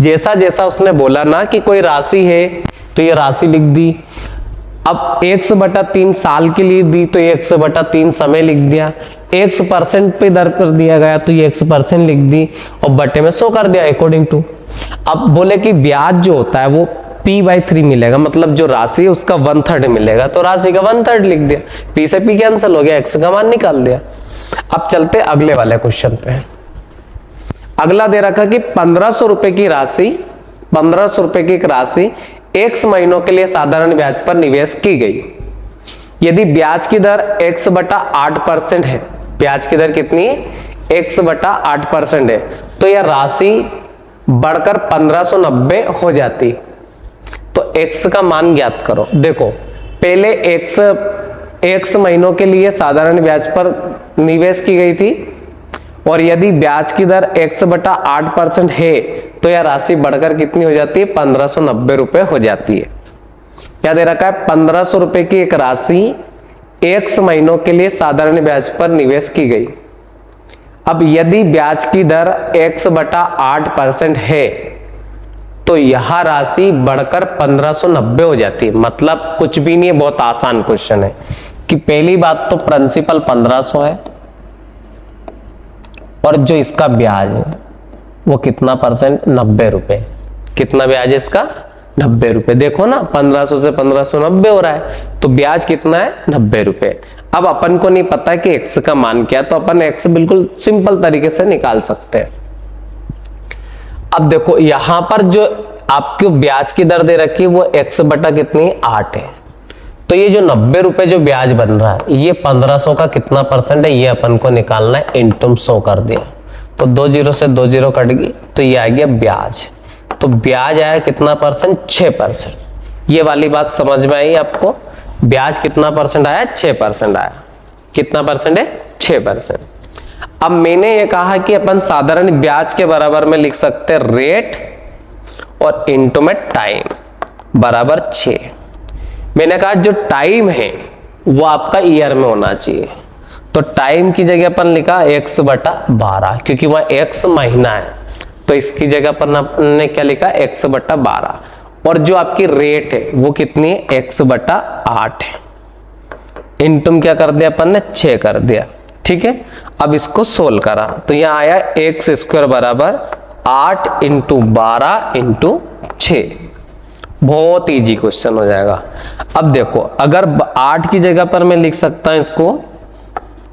Speaker 1: जैसा जैसा उसने बोला ना कि कोई राशि है तो ये राशि लिख दी। अब x/3 साल के लिए दी तो x/3 समय लिख दिया। x% पे दर पर दिया गया तो ये x% लिख दी और बटे में 100 कर दिया अकॉर्डिंग टू। अब बोले कि ब्याज जो होता है वो p/3 मिलेगा मतलब जो राशि है उसका 1/3 मिलेगा तो राशि का 1/3 लिख दिया। p से p कैंसिल हो गया x का मान निकाल दिया। अब चलते अगले वाले क्वेश्चन पे। अगला दे रखा कि 1500 रुपए की राशि 1500 रुपए की एक राशि x महीनों के लिए साधारण ब्याज पर निवेश की गई। यदि ब्याज की दर x/8% है, ब्याज की दर कितनी है x/8% है तो यह राशि बढ़कर 1590 हो जाती। तो x का मान ज्ञात करो। देखो पहले x महीनों के लिए साधारण ब्याज पर निवेश की गई थी और यदि ब्याज की दर x/8% है तो यह राशि बढ़कर कितनी हो जाती है 1590 रुपए हो जाती है। क्या दे रखा है 1500 रुपए की एक राशि x महीनों के लिए साधारण ब्याज पर निवेश की गई। अब यदि ब्याज की दर x/8% है तो यह राशि बढ़कर 1590 हो जाती है। मतलब कुछ भी नहीं है, बहुत आसान क्वेश्चन है कि पहली बात तो प्रिंसिपल 1500 है और जो इसका ब्याज है वो कितना परसेंट 90 रुपए। कितना ब्याज है इसका 90 रुपए। देखो ना 1500 से 1590 हो रहा है तो ब्याज कितना है 90 रुपए। अब अपन को नहीं पता कि x का मान क्या है तो अपन x बिल्कुल सिंपल तरीके से निकाल सकते हैं। अब देखो यहां पर जो आपको ब्याज की दर दे रखी है वो x बटा कितनी 8 है तो ये जो 90 रुपए जो ब्याज बन रहा है ये 1500 का कितना परसेंट है ये अपन को निकालना है। इंटू 100 कर दिया तो 2 0 से 2 0 कट गई तो ये आ गया ब्याज। तो ब्याज आया कितना परसेंट 6%। ये वाली बात समझ में आई आपको। ब्याज कितना परसेंट आया 6% आया। कितना परसेंट है 6%। अब मैंने ये कहा कि अपन साधारण ब्याज के बराबर में लिख सकते हैं रेट और इंटू में टाइम बराबर 6। मैंने कहा जो टाइम है वो आपका ईयर में होना चाहिए तो टाइम की जगह अपन लिखा x/12 क्योंकि वह x महीना है तो इसकी जगह पर हमने क्या लिखा, x बटा 12, और जो आपकी रेट है वो कितनी है, x बटा 8 है। इनटू क्या कर दिया अपन ने, 6 कर दिया। ठीक है, अब इसको सोल्व करा तो यहाँ आया एक्स स्क्वायर बराबर 8 इंटू 12 इंटू 6। बहुत इजी क्वेश्चन हो जाएगा। अब देखो, अगर 8 की जगह पर मैं लिख सकता हूं इसको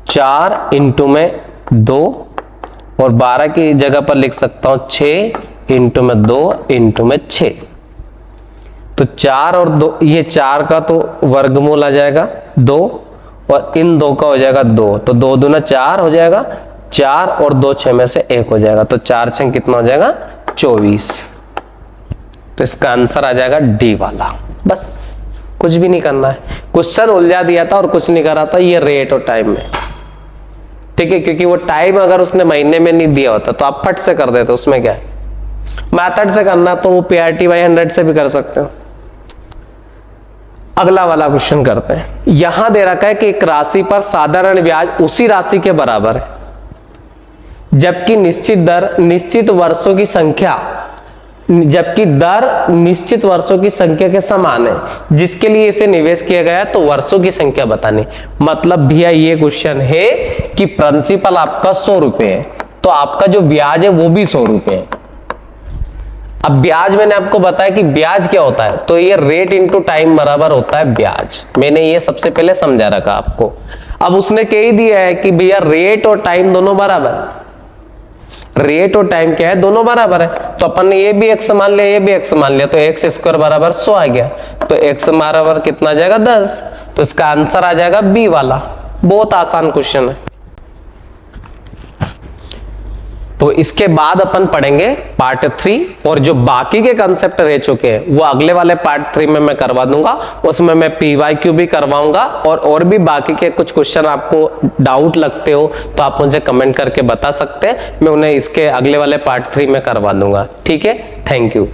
Speaker 1: 4 इंटू में 2, और 12 की जगह पर लिख सकता हूं 6 इंटू में 2 इंटू में 6। तो 4 और 2, ये 4 का तो वर्गमूल आ जाएगा 2, और इन 2 का हो जाएगा 2, तो 2 दूना 4 हो जाएगा, 4 और 2 6 में से 1 हो जाएगा, तो 4 6 कितना हो जाएगा, 24। तो इसका आंसर आ जाएगा डी वाला। बस कुछ भी नहीं करना है, क्वेश्चन उलझा दिया था और कुछ नहीं करा था, ये रेट और टाइम में। ठीक है, क्योंकि वो टाइम अगर उसने महीने में नहीं दिया होता तो आप फट से कर देते, उसमें क्या है। मैथड से करना तो वो PRT by 100 से भी कर सकते हो। अगला वाला क्वेश्चन करते हैं। यहां दे रखा है कि एक राशि पर साधारण ब्याज उसी राशि के बराबर है, जबकि निश्चित दर निश्चित वर्षों की संख्या के समान है, जिसके लिए इसे निवेश किया गया है, तो वर्षों की संख्या बतानी। मतलब भैया ये क्वेश्चन है कि प्रिंसिपल आपका 100 रुपए है, तो आपका जो ब्याज है वो भी 100 रुपए है। अब ब्याज मैंने आपको बताया कि ब्याज क्या होता है, तो ये रेट इनटू टाइम बराबर होता है ब्याज। मैंने ये सबसे पहले समझा रखा आपको। अब उसने कह ही दिया है कि भैया रेट और टाइम दोनों बराबर, रेट और टाइम क्या है, दोनों बराबर है। तो अपन ने ये भी x मान लिया, ये भी x मान लिया, तो x स्क्वायर बराबर 100 आ गया, तो x बराबर कितना आ जाएगा, 10। तो इसका आंसर आ जाएगा बी वाला। बहुत आसान क्वेश्चन है। तो इसके बाद अपन पढ़ेंगे पार्ट 3, और जो बाकी के कंसेप्ट रह चुके हैं वो अगले वाले पार्ट 3 में मैं करवा दूंगा। उसमें मैं PYQ भी करवाऊंगा, और भी बाकी के कुछ क्वेश्चन आपको डाउट लगते हो तो आप मुझे कमेंट करके बता सकते हैं, मैं उन्हें इसके अगले वाले पार्ट 3 में करवा दूंगा। ठीक है, थैंक यू।